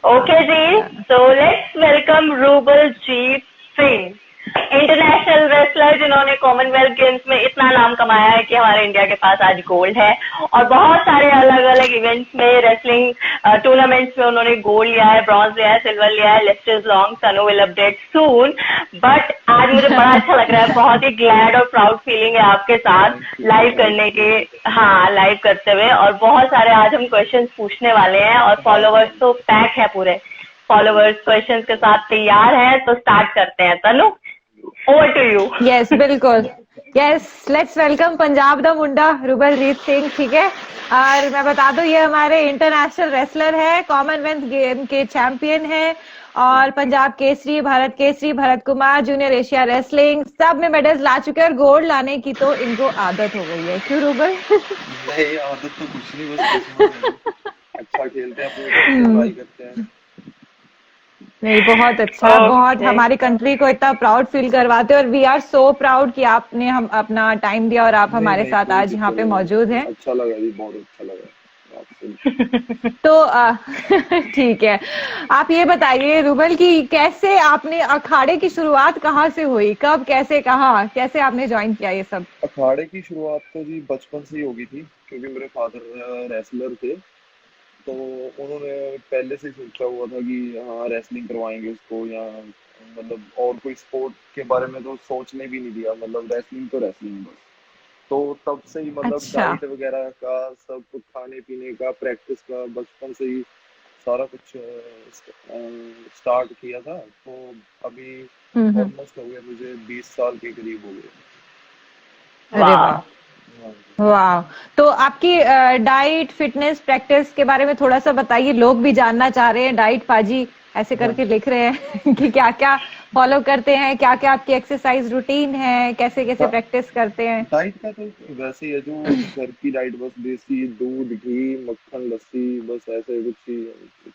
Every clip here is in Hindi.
ओके जी, so let's welcome Rubal ji Singh, international wrestler जिन्होंने कॉमनवेल्थ गेम्स में इतना नाम कमाया है कि हमारे इंडिया के पास आज गोल्ड है, और बहुत सारे अलग अलग इवेंट्स में, रेसलिंग टूर्नामेंट्स में उन्होंने गोल्ड लिया है, ब्रॉन्ज लिया है, सिल्वर लिया है। List is long, Tanu will update soon, but आज मुझे बड़ा अच्छा लग रहा है, बहुत ही ग्लैड और प्राउड फीलिंग है आपके साथ लाइव करने के, हाँ लाइव करते हुए। और बहुत सारे आज हम क्वेश्चंस पूछने वाले हैं और फॉलोवर्स तो पैक है, पूरे फॉलोवर्स क्वेश्चंस के साथ तैयार है, तो स्टार्ट करते हैं। तनु, ओवर टू यू। यस बिल्कुल, यस लेट्स वेलकम पंजाब दा मुंडा रूबलजीत सिंह। ठीक है, और मैं बता दूं ये हमारे इंटरनेशनल रेसलर है, कॉमनवेल्थ गेम के चैंपियन है, और Punjab Kesari, Bharat Kesari, Bharat Kumar, junior Asia wrestling सब में मेडल्स ला चुके हैं, और गोल्ड लाने की तो इनको आदत हो गई है। क्यों रूबल? नहीं, आदत तो कुछ नहीं, बस अच्छा खेलते हैं, ट्राई करते हैं। नहीं, बहुत अच्छा, बहुत हमारी कंट्री को इतना प्राउड फील करवाते हैं, और वी आर सो प्राउड कि आपने हम अपना टाइम दिया और आप हमारे साथ आज यहाँ पे मौजूद हैं। अच्छा लगा जी, बहुत अच्छा लगा आपसे। तो ठीक है, आप ये बताइए रूबल की कैसे आपने अखाड़े की शुरुआत कहाँ से हुई, कब, कैसे, कहाँ, कैसे आपने ज्वाइन किया ये सब? अखाड़े की शुरुआत तो जी बचपन से ही होगी थी, क्योंकि मेरे फादर रेसलर थे, तो उन्होंने पहले से सोचा हुआ था कि हाँ रेसलिंग करवाएंगे उसको, या मतलब और कोई स्पोर्ट के बारे में तो सोचने भी नहीं दिया, मतलब रेसलिंग तो रेसलिंग बस। तो तब से ही मतलब अच्छा। डाइट वगैरह का, सब कुछ खाने पीने का, प्रैक्टिस का, बचपन से ही सारा कुछ स्टार्ट किया था। तो अभी ऑलमोस्ट हो गया मुझे 20 साल के करीब हो गए। अरे वाह, हाँ। वाह। तो आपकी डाइट, फिटनेस, प्रैक्टिस के बारे में थोड़ा सा बताइए, लोग भी जानना चाह रहे हैं। डाइट पाजी ऐसे करके लिख रहे हैं कि क्या क्या फॉलो करते हैं, क्या क्या आपकी एक्सरसाइज रूटीन है, कैसे कैसे प्रैक्टिस करते हैं? डाइट का तो वैसे ही है, जो घर की डाइट, बस देसी दूध, घी, मक्खन, लस्सी, बस ऐसे कुछ ही,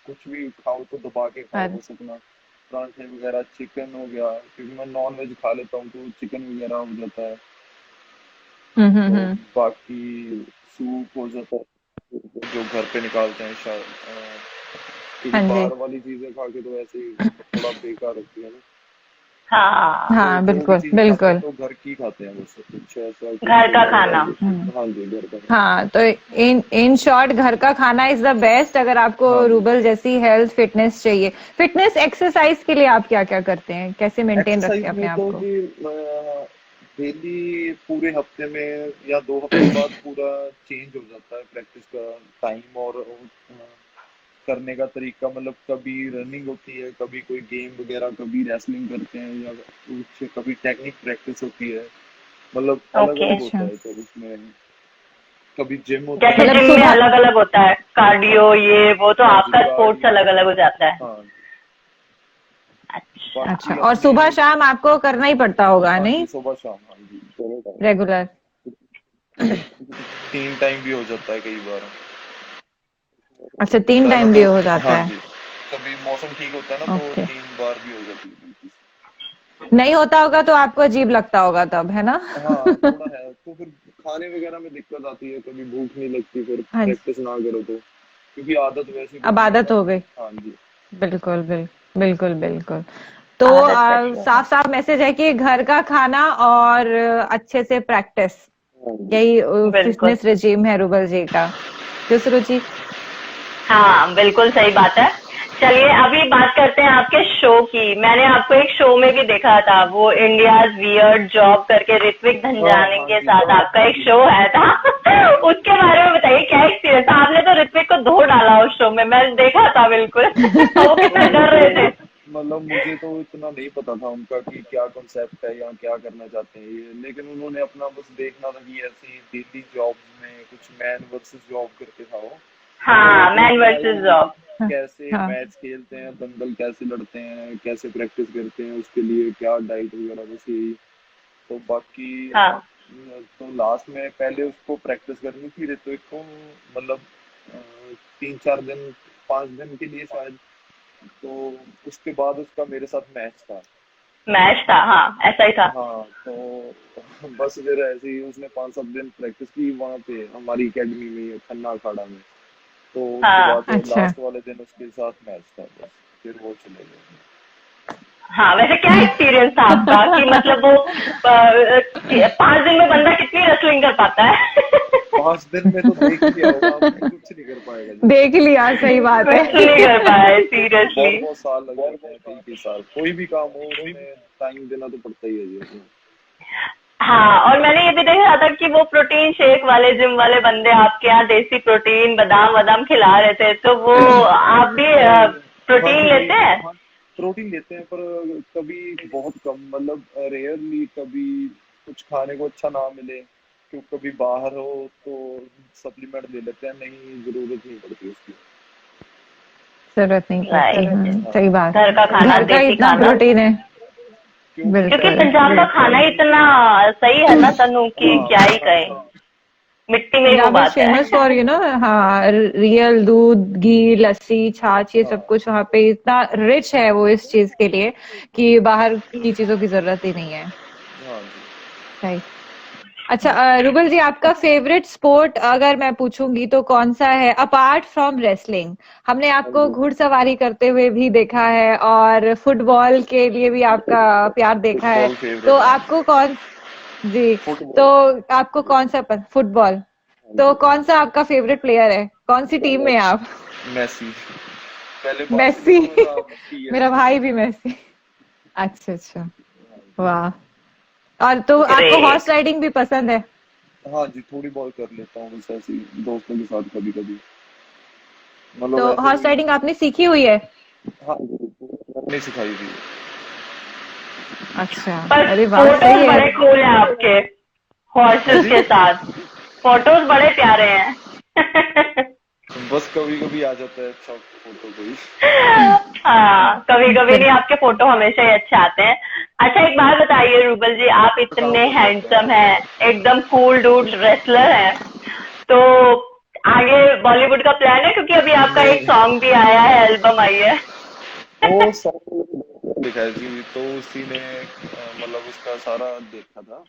कुछ भी खाओ तो दबा के खाओ, बस अपना पराठे वगैरह, चिकन हो गया, क्योंकि मैं नॉन वेज खा लेता हूँ तो चिकन वगैरह हो जाता है। तो बाकी सूप हो जाता है जो घर पे निकालते हैं शायद, क्योंकि बाहर वाली चीजें खा के तो ऐसे ही थोड़ा बेकार होती है ना। हाँ हाँ, बिल्कुल बिल्कुल। तो घर की खाते हैं, बस कुछ ऐसा घर का खाना। हाँ जी, घर का। हाँ, तो इन शॉर्ट घर का खाना इज द बेस्ट अगर आपको रूबल जैसी हेल्थ फिटनेस चाहिए। फिटनेस एक्सरसाइज के लिए आप क्या क्या करते हैं, कैसे मेंटेन रखते हैं अपने आप को? डेली पूरे हफ्ते में या 2 हफ्ते बाद पूरा चेंज हो जाता है प्रैक्टिस का टाइम और करने का तरीका, मतलब कभी रनिंग होती है, कभी कोई गेम वगैरह, कभी रेसलिंग करते हैं, या कुछ कभी टेक्निक प्रैक्टिस होती है, मतलब अलग अलग होता है। तो उसमें कभी जिम होता जैसे है, जिम में अलग अलग होता है, कार्डियो ये वो, तो आपका स्पोर्ट्स अलग अलग हो जाता है। हाँ। अच्छा, और सुबह शाम आपको करना ही पड़ता होगा, नहीं? सुबह शाम, हाँ जी, दोनों टाइम, रेगुलर 3 टाइम भी हो जाता है कई बार। अच्छा, 3 टाइम भी हो जाता हाँ है? जी, कभी मौसम ठीक होता है ना, तो 3 बार भी हो जाती है। नहीं होता होगा तो आपको अजीब लगता होगा तब, है ना? हाँ, थोड़ा है, तो फिर खाने वगैरह में दिक्कत आती है, कभी भूख नहीं लगती फिर हाँ, प्रैक्टिस ना करो तो, क्योंकि आदत वैसे अब आदत हो गई। हाँ जी, बिल्कुल बिल्कुल बिल्कुल। तो साफ साफ मैसेज है कि घर का खाना और अच्छे से प्रैक्टिस, यही फिटनेस रेजिम है रूबल जी का। क्यों सुरुचि? हाँ बिल्कुल सही बात है। चलिए अभी बात करते हैं आपके शो की। मैंने आपको एक शो में भी देखा था, वो इंडियाज वियर्ड जॉब करके ऋत्विक धनजानी के साथ आपका एक शो है था। उसके बारे में बताइए, क्या एक्सपीरियंस था? आपने तो ऋत्विक को धो डाला उस शो में, मैंने देखा था बिल्कुल। वो कितना डर रहे थे। मतलब मुझे तो इतना नहीं पता था उनका कि क्या कॉन्सेप्ट है या क्या करना चाहते हैं ये, लेकिन उन्होंने अपना बस देखना था कि ऐसी डेली जॉब में कुछ मैन वर्सेस जॉब करके था वो। हाँ, मैन वर्सेस जॉब। कैसे मैच खेलते हैं, दंगल कैसे लड़ते हैं, कैसे प्रैक्टिस करते हैं, उसके लिए क्या डाइट वगैरह, बस यही। तो बाकी तो लास्ट में पहले उसको प्रैक्टिस करनी थी ऋत्विक को, मतलब 3-4 दिन, 5 दिन के लिए शायद। तो उसके बाद उसका मेरे साथ मैच था, हाँ ऐसा ही था। हाँ, तो बस फिर ऐसे ही उसने 5-7 दिन प्रैक्टिस की वहाँ पे हमारी एकेडमी में, खन्ना अखाड़ा में। तो उसके हाँ बाद अच्छा लास्ट वाले दिन उसके साथ मैच था, बस फिर वो चले गए। हाँ, वैसे क्या एक्सपीरियंस था आपका कि मतलब वो 5 दिन में बंदा कितनी रेसलिंग कर पाता है? 5 दिन में तो देख ही लिया होगा आपने, कुछ नहीं कर पाएगा जी। देख लिया, सही बात कुछ है। नहीं कर पाए सीरियसली। बहुत बहुत साल लग जाते हैं, कई कई साल। कोई भी काम हो उसमें टाइम देना तो पड़ता ही है जी उसमें। हाँ, और मैंने ये भी देखा था कि वो प्रोटीन शेक वाले जिम वाले बंदे आपके यहाँ देसी प्रोटीन बादाम वादाम खिला रहे थे, तो वो आप भी नहीं, हाँ प्रोटीन जी लेते नहीं, हैं? हाँ प्रोटीन लेते हैं पर कभी बहुत कम, मतलब रेयरली, कभी कुछ खाने को अच्छा ना मिले, क्यों कभी बाहर हो तो सप्लीमेंट ले लेते हैं, नहीं जरूरत नहीं पड़ती उसकी। जरूरत नहीं पड़ती, राइट। हाँ सही बात। घर का खाना, घर का देसी इतना खाना। प्रोटीन है। क्योंकि क्योंकि बिल्कुल। पंजाब का खाना ही इतना सही है ना तनु कि हाँ क्या ही खाना कहें, अच्छा। मिट्टी में ही वो पंजाब इज बात है। फेमस फॉर हाँ, रियल दूध, घी, लस्सी, छाछ, ये सब हाँ कुछ वहाँ पे इतना रिच है वो इस चीज के लिए कि बाहर की चीजों की जरूरत ही नहीं है। हाँ जी। सही। अच्छा रुबल जी, आपका फेवरेट स्पोर्ट अगर मैं पूछूंगी तो कौन सा है अपार्ट फ्रॉम रेसलिंग? हमने हाँ आपको जी, घुड़सवारी करते हुए भी देखा है और फुटबॉल के लिए भी आपका प्यार देखा है, फुटबॉल तो फेवरेट है। आपको कौन जी तो फुटबॉल। आपको कौन सा फुटबॉल, हाँ तो जी, कौन सा आपका फेवरेट प्लेयर है, कौन सी टीम में हैं आप? मेसी। पहले मेसी। बार्सिलोना में था, अब मेरा पीएसजी में। भाई भी मेसी। अच्छा अच्छा, वाह। और तो आपको हॉर्स ग्रेट। राइडिंग भी पसंद है? हाँ जी, थोड़ी बहुत कर लेता हूँ बस ऐसे ही दोस्तों के साथ कभी कभी, मतलब तो ऐसे हॉर्स कोई। राइडिंग आपने सीखी हुई है? हाँ नहीं सिखाई थी। अच्छा, पर अरे वाह, सही फोटोज है। बड़े कूल हैं आपके हाँ हॉर्सेस जी, के साथ, फोटोज बड़े प्यारे हैं। बस कभी कभी आ जाता है अच्छा फोटो कोई। हाँ, कभी कभी नहीं, आपके फोटो हमेशा ही अच्छे आते हैं। अच्छा, एक बात बताइए रूबल जी, आप काम इतने हो जाता है। हैंडसम हैं, एकदम कूल डूड रेसलर हैं, तो आगे बॉलीवुड का प्लान है? क्योंकि अभी आपका एक नहीं, सॉन्ग भी आया है, एल्बम आई है। वो सॉन्ग लिखा है जी, तो उसी ने मतलब उसका सारा देखा था,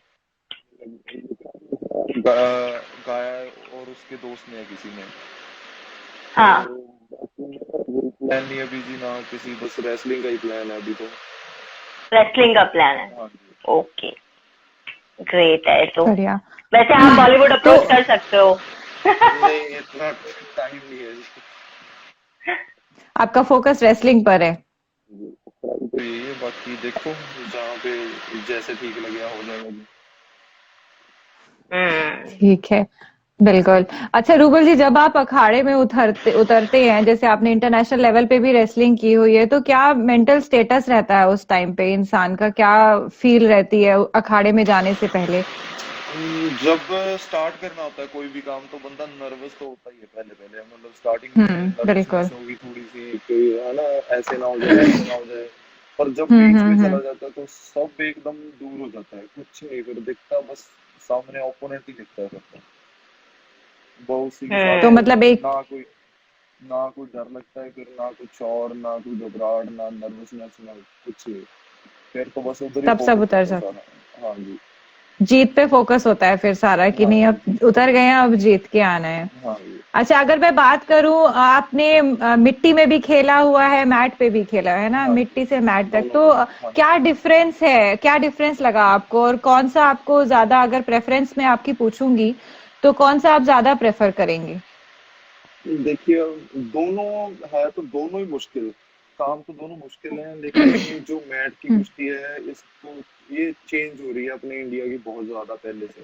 गाया और उसके दोस्त ने किसी ने, तो हाँ, प्लान नहीं अभी जी ना किसी, बस रेसलिंग का ही प्लान है अभी तो। रेसलिंग का प्लान है। हाँ जी। ओके, ग्रेट है। तो बढ़िया। वैसे आप बॉलीवुड तो अप्रोच कर सकते हो। नहीं इतना टाइम नहीं है जी। आपका फोकस रेसलिंग पर है? तो यही है, बाकी देखो जहाँ पे जैसे ठीक लगे हो जाएगा जी। हम्म। ठीक है, बिल्कुल। अच्छा रूबल जी, जब आप अखाड़े में उतरते उतरते हैं, जैसे आपने इंटरनेशनल लेवल पे भी रेसलिंग की हुई है, तो क्या मेंटल स्टेटस रहता है उस टाइम पे, इंसान का क्या फील रहती है अखाड़े में जाने से पहले? जब स्टार्ट करना होता है कोई भी काम तो बंदा नर्वस तो होता ही है पहले पहले, मतलब स्टार्टिंग में बिल्कुल। नर्वसनेस होगी थोड़ी सी कि है ना, ऐसे ना हो जाए वैसे ना हो जाए, पर जब बीच में चला हम्म। जाता है तो सब एकदम दूर हो जाता है, कुछ नहीं फिर दिखता, बस सामने ओपोनेंट ही दिखता है सबको, बहुत उसी के साथ तो हम्म। चलो, मतलब एक ना कोई डर लगता है, फिर ना कुछ और, ना कोई घबराहट, ना नर्वसनेस, ना कुछ, फिर तो बस उधर ही तब सब फोकस उतर होता है जाता, सारा। हाँ जी। जीत पे फोकस होता है फिर सारा, कि हाँ नहीं जी। अब उतर गए हैं, अब जीत के आना है। हाँ जी। अच्छा, अगर मैं बात करूं, आपने मिट्टी में भी खेला हुआ है, मैट पे भी खेला है ना, हाँ जी, मिट्टी से मैट तक, दोनों तो में। हाँ जी। क्या डिफरेंस है, क्या डिफरेंस लगा आपको, और कौन सा आपको ज्यादा, अगर प्रेफरेंस में आपकी पूछूंगी तो कौन सा आप ज्यादा प्रेफर करेंगे? देखिए दोनों है तो दोनों ही मुश्किल, काम तो दोनों मुश्किल हैं, लेकिन जो मैट की हम्म कुश्ती है इसको, ये चेंज हो रही है अपने इंडिया की बहुत ज्यादा पहले से,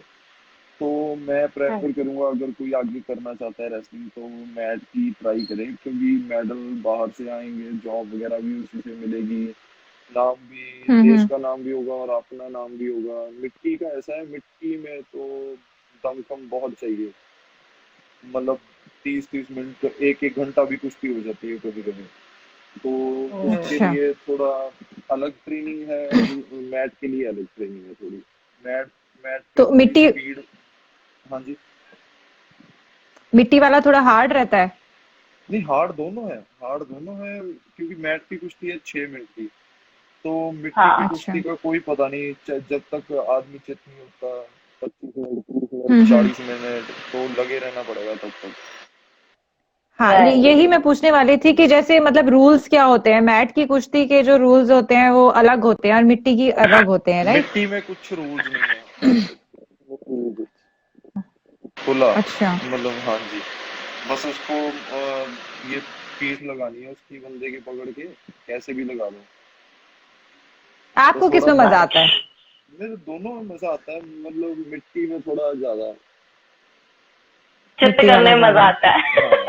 तो मैं प्रेफर करूंगा अगर कोई आगे करना चाहता है रेसलिंग तो मैट की ट्राई करे, क्योंकि मेडल बाहर से आएंगे, जॉब वगैरह भी उसी से मिलेगी, नाम भी, देश हम्म। का नाम भी होगा और अपना नाम भी होगा। मिट्टी का ऐसा है, मिट्टी में तो दमखम बहुत चाहिए, मतलब 30-30 मिनट, एक एक घंटा भी कुश्ती हो जाती है कभी कभी, तो उसके अच्छा, लिए थोड़ा अलग ट्रेनिंग है और मैट के लिए अलग ट्रेनिंग है थोड़ी। मैट मैट पे तो थोड़ी मिट्टी स्पीड। हाँ जी। मिट्टी वाला थोड़ा हार्ड रहता है? नहीं हार्ड दोनों है, हार्ड दोनों है, क्योंकि मैट की कुश्ती है 6 मिनट की, तो मिट्टी की हाँ। अच्छा। कुश्ती का कोई पता नहीं, जब तक आदमी चित नहीं होता, 25 मिनट, 30 मिनट, हम्म। 40 मिनट तो लगे रहना पड़ेगा तब तक। हाँ, Right. यही मैं पूछने वाली थी कि जैसे मतलब रूल्स क्या होते हैं, मैट की कुश्ती के जो रूल्स होते हैं वो अलग होते हैं और मिट्टी की अलग होते हैं, राइट? मिट्टी में कुछ रूल्स नहीं है, वो खुला, अच्छा, मतलब हाँ जी, बस उसको ये पीस लगानी है उसकी, बंदे की पकड़ के कैसे भी लगा दो। आपको बस किस थोड़ा में मजा आता है? मेरे दोनों में मजा आता है, मतलब मिट्टी में थोड़ा ज्यादा। चित्त मिट्टी करने वाला में मजा ज्यादा आता है। हाँ,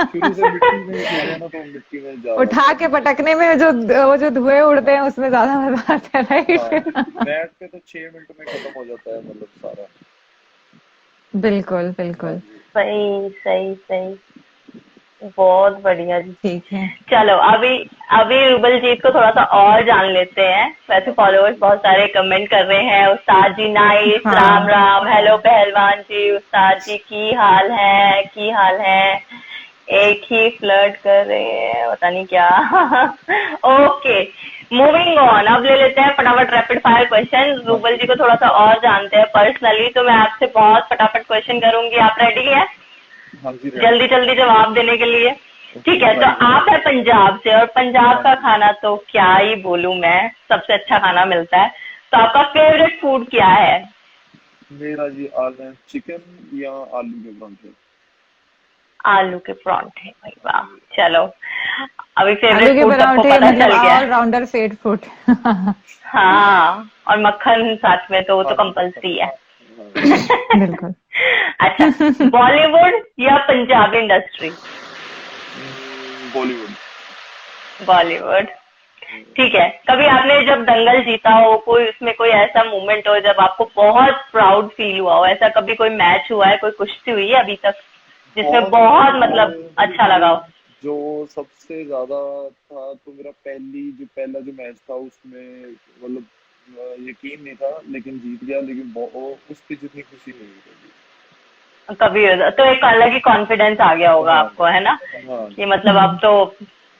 शुरू से मिट्टी में ही खेले हैं ना, तो मिट्टी में ज्यादा उठा के मजा। पटकने में जो वो जो धुएं उड़ते हैं उसमें ज्यादा मजा आता है, हाँ, राइट? मैट पे तो 6 मिनट में खत्म हो जाता है, मतलब सारा। बिल्कुल हाँ बिल्कुल। जी। सही सही सही, बहुत बढ़िया जी। ठीक है। चलो अभी अभी रुबल जीत को थोड़ा सा और जान लेते हैं। वैसे फॉलोअर्स बहुत सारे कमेंट कर रहे हैं, उस्ताद जी नाइस, राम हाँ, राम, हेलो पहलवान जी, उस्ताद जी की हाल है, की हाल है, एक ही फ्लर्ट कर रहे हैं, पता नहीं क्या। ओके, मूविंग ऑन, अब ले लेते हैं फटाफट रैपिड फायर क्वेश्चन। रुबल जी को थोड़ा सा और जानते हैं पर्सनली, तो मैं आपसे बहुत फटाफट क्वेश्चन करूंगी। आप रेडी हैं हाँ जी, रेडी। जल्दी जल्दी जवाब देने के लिए? ठीक है, तो आप है पंजाब से और पंजाब का खाना तो क्या ही बोलूं मैं, सबसे अच्छा खाना मिलता है। तो आपका फेवरेट फूड क्या है? मेरा जी आलू चिकन या आलू के परांठे। आलू के परांठे, भाई हाँ वाह। जी। चलो, अभी आलू फेवरेट के फूड सबको पराठे पता मतलब चल गया। All rounder fat food. हाँ, और मक्खन साथ में तो वो तो हाँ जी, कंपल्सरी है। हाँ। बिल्कुल। अच्छा, बॉलीवुड या पंजाबी इंडस्ट्री? बॉलीवुड। बॉलीवुड, ठीक है। कभी आपने जब दंगल जीता हो, कोई उसमें कोई ऐसा मोमेंट हो जब आपको बहुत प्राउड फील हुआ हो? ऐसा कभी कोई मैच हुआ है, कोई कुश्ती हुई है अभी तक जिसमें बहुत मतलब अच्छा लगा हो? जो सबसे ज्यादा था तो मेरा पहला जो मैच था उसमें, मतलब यकीन नहीं था, लेकिन जीत गया, लेकिन उसकी जितनी खुशी नहीं हुई कभी। कभी तो एक अलग ही कॉन्फिडेंस आ गया होगा हाँ आपको, है ना, हाँ कि मतलब अब तो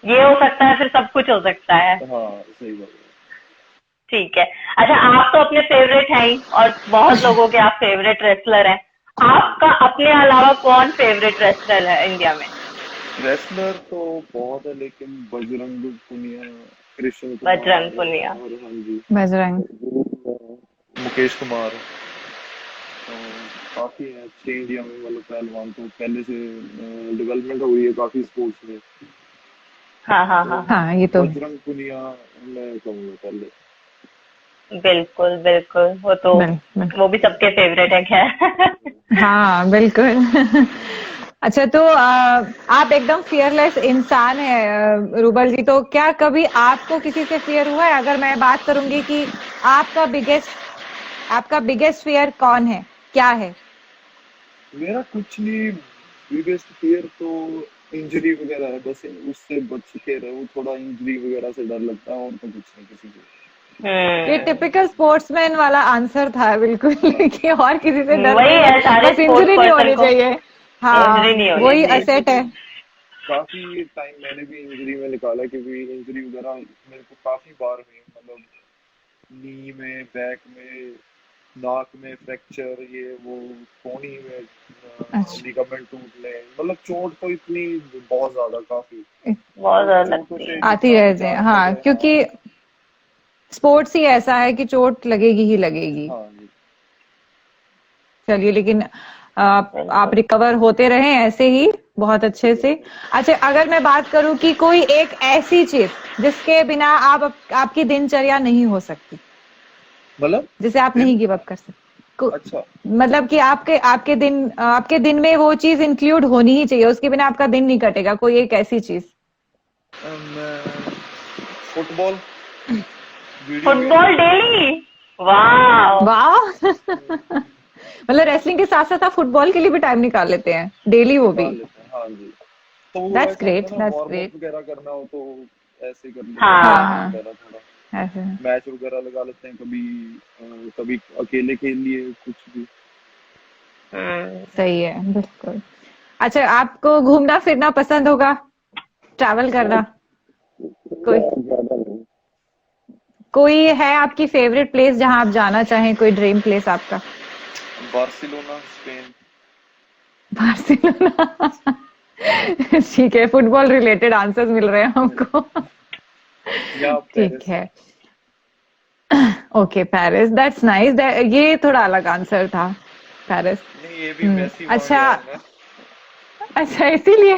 ये हो सकता है, फिर सब कुछ हो सकता है। हाँ, सही बात है। ठीक है। अच्छा, आप तो अपने फेवरेट हैं ही, और बहुत लोगों के आप फेवरेट रेसलर हैं। आपका अपने अलावा कौन फेवरेट रेसलर है इंडिया में? रेसलर तो बहुत है, लेकिन बजरंग पुनिया, कृष्ण कुमार, बजरंग पुनिया, और हाँ जी, बजरंग। मुकेश कुमार, तो काफी है अच्छे इंडिया में, मतलब पहलवान तो पहले से डेवलपमेंट हो रही है काफी स्पोर्ट्स में। हाँ हाँ हाँ हाँ, हाँ, ये तो बजरंग पुनिया मैं कहूँगा पहले। बिल्कुल बिल्कुल, वो तो बिल्कुल। वो भी सबके फेवरेट है, खैर। हाँ, बिल्कुल। अच्छा, तो आप एकदम फियरलेस इंसान है रूबल जी, तो क्या कभी आपको किसी से फियर हुआ है? अगर मैं बात करूंगी कि आपका बिगेस्ट फियर कौन है, क्या है? मेरा कुछ नहीं, बिगेस्ट फियर तो इंजरी वगैरह है, बस उससे बच के रहो थोड़ा, इंजरी वगैरह से डर लगता है, और तो कुछ नहीं किसी से। ये टिपिकल स्पोर्ट्समैन वाला आंसर था बिल्कुल। कि और किसी से डर वही नहीं है, है, सारे बस स्पोर्ट्स इंजरी नहीं पर्सन होनी को चाहिए। हाँ, इंजरी नहीं होनी वही चाहिए। असेट है। काफी टाइम मैंने भी इंजरी में निकाला, क्योंकि इंजरी वगैरह मेरे को काफी बार हुई, मतलब नी में, बैक में, नाक में फ्रैक्चर, ये वो, कोहनी में अच्छा, लिगामेंट टूटने, मतलब चोट तो इतनी बहुत ज्यादा, काफी बहुत तो ज्यादा चोटों लगती से है। आती जितना रहते बचा हैं। के हाँ, रहे। क्योंकि स्पोर्ट्स ही ऐसा है कि चोट लगेगी ही लगेगी। हाँ जी। चलिए, लेकिन आप बिल्कुल। रिकवर होते रहें ऐसे ही बहुत अच्छे से। अच्छा, अगर मैं बात करूं कि कोई एक ऐसी चीज जिसके बिना आपकी दिनचर्या नहीं हो सकती, मतलब जिसे आप दिन, नहीं गिव अप कर सकते, अच्छा, मतलब कि आपके दिन में वो चीज इंक्लूड होनी ही चाहिए, उसके बिना आपका दिन नहीं कटेगा, कोई एक ऐसी चीज। Football, video game. Football daily, वाह। वाह। मतलब रेसलिंग के साथ साथ आप फुटबॉल के लिए भी टाइम निकाल लेते हैं डेली, वो भी। निकाल लेते हैं, हाँ जी। तो वो दैट्स ऐसा होता ग्रेट, है ना, दैट्स वार्म अप ग्रेट। वगैरह करना हो तो ऐसे कर लेते हैं, हाँ हाँ, फुटबॉल हाँ, वगैरह थोड़ा, ऐसे। मैच वगैरह लगा लेते हैं कभी, कभी अकेले खेल लिए कुछ भी। सही है, बिल्कुल। अच्छा, आपको घूमना फिरना पसंद होगा, ट्रैवल करना? कोई ज्यादा नहीं। कोई है आपकी फेवरेट प्लेस जहां आप जाना चाहें, कोई ड्रीम प्लेस आपका? Barcelona, Spain. बार्सिलोना। ठीक है, फुटबॉल रिलेटेड आंसर्स मिल रहे हैं हमको। या ठीक पेरिस। है, ओके पेरिस, दैट्स नाइस। ये थोड़ा अलग आंसर था, पेरिस। नहीं, ये भी मेसी वहां अच्छा, गया है ना। अच्छा इसीलिए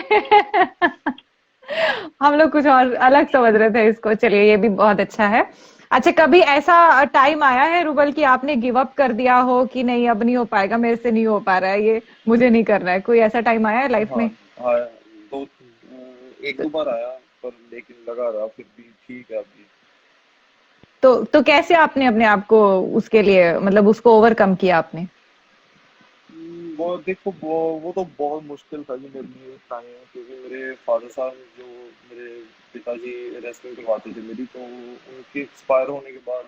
हम लोग कुछ और अलग समझ रहे थे इसको। चलिए, ये भी बहुत अच्छा है। अच्छा, कभी ऐसा टाइम आया है रूबल कि आपने गिव अप कर दिया हो कि नहीं अब नहीं हो पाएगा, मेरे से नहीं हो पा रहा है ये, मुझे नहीं करना है? कोई ऐसा टाइम आया है लाइफ हाँ में? हाँ, दो एक दो बार आया, पर लेकिन लगा रहा फिर भी ठीक है अभी। तो कैसे आपने अपने आप को उसके लिए, मतलब उसको ओवरकम किया आपने? वो देखो, वो तो बहुत मुश्किल था जी मेरे लिए टाइम, क्योंकि मेरे फादर साहब जो मेरे पिताजी रेस्लिंग करवाते थे मेरी, तो उनके एक्सपायर होने के बाद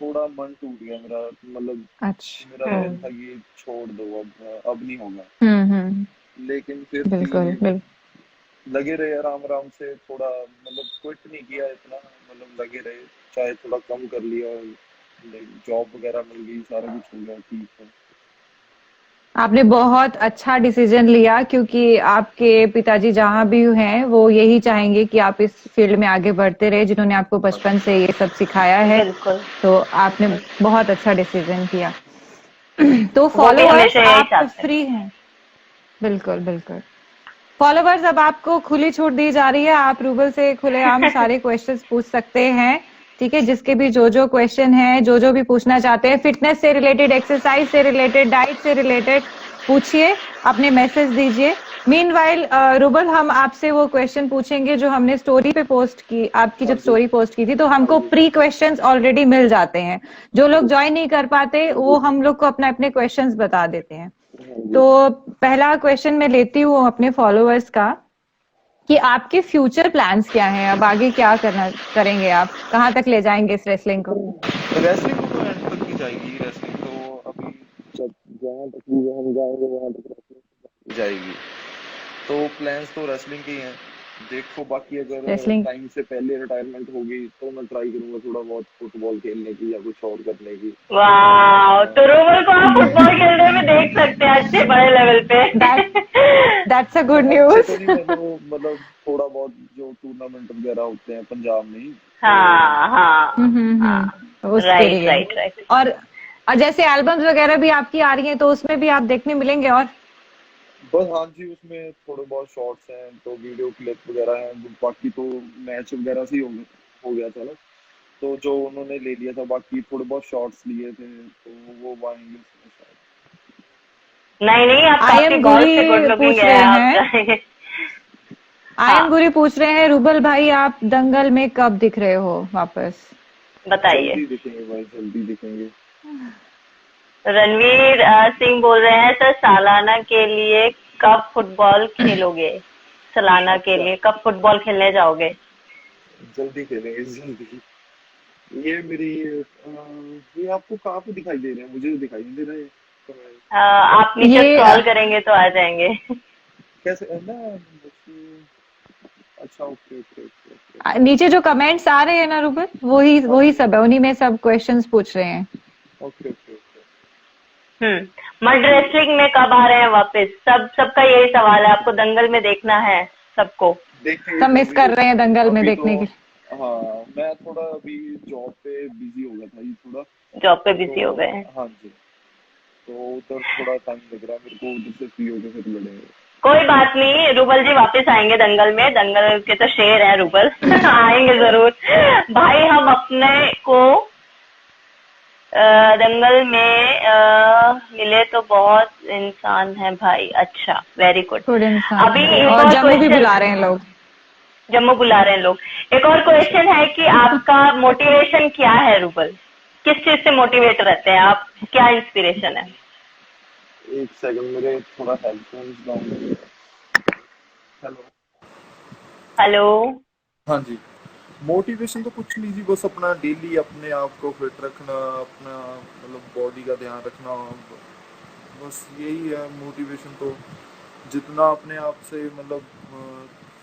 थोड़ा मन टूट गया मेरा। मतलब मेरा अच्छा। ये था कि छोड़ दो, अब नहीं होगा। हम्म। लेकिन फिर भी बिल्कुल बिल्कुल। लगे रहे आराम आराम से, थोड़ा मतलब क्विट नहीं किया इतना, मतलब लगे रहे, चाहे थोड़ा कम कर लिया, जॉब वगैरह मिल गई, सारा कुछ हो गया, ठीक है। आपने बहुत अच्छा डिसीजन लिया, क्योंकि आपके पिताजी जहां भी हैं वो यही चाहेंगे कि आप इस फील्ड में आगे बढ़ते रहे, जिन्होंने आपको हाँ बचपन से ये सब सिखाया है। बिल्कुल। तो आपने बहुत अच्छा डिसीजन किया। तो वो भी फॉलोअर्स हमेशा यही आप चाहते हैं। फ्री हैं? बिल्कुल बिल्कुल। फॉलोवर्स, अब आपको खुली छूट दी जा रही है, आप रूबल से खुलेआम सारे क्वेश्चंस पूछ सकते हैं। ठीक है, जिसके भी जो क्वेश्चन है, जो भी पूछना चाहते हैं, फिटनेस से रिलेटेड, एक्सरसाइज से रिलेटेड, डाइट से रिलेटेड पूछिए, अपने मैसेज दीजिए। मीनवाइल रूबल, हम आपसे वो क्वेश्चन पूछेंगे जो हमने स्टोरी पे पोस्ट की, आपकी हाँ जब जी, स्टोरी पोस्ट की थी तो हाँ हमको जी, प्री क्वेश्चंस ऑलरेडी मिल जाते हैं। जो लोग ओके, ज्वाइन नहीं कर पाते वो हम लोग को अपने अपने क्वेश्चंस बता देते हैं। हाँ जी। तो पहला क्वेश्चन मैं लेती हूँ अपने फॉलोअर्स का, कि आपके फ्यूचर प्लान्स क्या हैं? अब आगे क्या करना करेंगे आप? कहाँ तक ले जाएंगे इस रेसलिंग को? रेसलिंग तो एंड तक ही जाएगी, रेसलिंग तो अभी जब जहाँ तक भी हम जाएंगे वहां तक रेसलिंग जाएगी। तो प्लान्स तो रेसलिंग के ही हैं। देखो, बाकी अगर रेसलिंग। टाइम से पहले रिटायरमेंट होगी तो मैं ट्राई करूंगा थोड़ा बहुत फुटबॉल खेलने की या कुछ और करने की। वाह, तो रोहन को आप फुटबॉल खेलने में देख सकते हैं अच्छे बड़े लेवल पे। दैट दैट्स अ गुड अच्छे तो न्यूज। नहीं, मैं तो मतलब थोड़ा बहुत जो टूर्नामेंट वगैरह होते हैं पंजाब में ही, तो हाँ हाँ हाँ, उसके राइट लिए। Right right. और और जैसे एल्बम्स वगैरह भी आपकी आ रही हैं तो उसमें भी आप देखने मिलेंगे। और बस हाँ जी, उसमें थोड़े बहुत शॉर्ट्स हैं, तो वीडियो क्लिप वगैरह हैं, बाकी तो मैच वगैरह से ही हो गया था ना, तो जो उन्होंने ले लिया था, बाकी थोड़े बहुत शॉर्ट्स लिए थे, तो वो आएंगे उसमें शायद। नहीं नहीं, आप आई काफी एम गॉड से गुरी गुड लुकिंग पूछ है, रहे आप हैं, जाएंगे। आई एम हाँ, गुरी पूछ रहे हैं, रूबल भाई आप दंगल में कब दिख रहे हो वापस? बताइए। जल्दी दिखेंगे भाई, जल्दी दिखेंगे। रणवीर सिंह बोल रहे हैं, सर सालाना के लिए कब फुटबॉल खेलोगे? सालाना के अच्छा, लिए कब फुटबॉल खेलने जाओगे? जल्दी खेलेंगे, जल्दी। ये मेरी ये आपको कहाँ पे दिखाई दे रहे हैं? मुझे तो दिखाई नहीं दे रहा है comment। आप नीचे ये स्क्रॉल करेंगे तो आ जाएंगे। कैसे है ना अच्छा, ओके ओके ओके ओके नीचे जो कमेंट्स आ रहे हैं ना रूबल, वही हाँ वही जी, सब है, उन्हीं में सब क्वेश्चंस पूछ रहे हैं। Okay okay okay. Mud wrestling में कब आ रहे हैं वापस? सबका यही सवाल है, आपको दंगल में देखना है सबको। देखेंगे सब जी, मिस अभी कर रहे हैं दंगल में अभी तो देखने के लिए। हाँ, मैं थोड़ा अभी जॉब पे बिजी हो गया था ये थोड़ा, जॉब पे तो बिजी हो गए हैं। हाँ जी, तो उधर थोड़ा टाइम लग रहा है मेरे को, उधर से फ्री होके फिर लड़ेंगे। कोई बात नहीं, रूबल जी वापस आएंगे दंगल में, दंगल के तो शेर है रूबल। आएंगे जरूर। भाई हम अपने को दंगल में मिले तो बहुत इंसान है भाई। अच्छा, वेरी गुड। गुड इंसान अभी है, एक और और जम्मू भी क्वेश्चन, बुला रहे हैं लोग। जम्मू बुला रहे हैं लोग। एक और अच्छा, क्वेश्चन है कि आपका मोटिवेशन क्या है रूबल? किस चीज से मोटिवेट रहते हैं आप? क्या इंस्पिरेशन है? एक सेकंड, मेरे थोड़ा हेडफोन्स डाउन। हेलो। हेलो। हाँ जी, मोटिवेशन तो कुछ नहीं जी, बस अपना डेली अपने आप को फिट रखना, अपना मतलब बॉडी का ध्यान रखना, बस यही है मोटिवेशन तो। जितना अपने आप से मतलब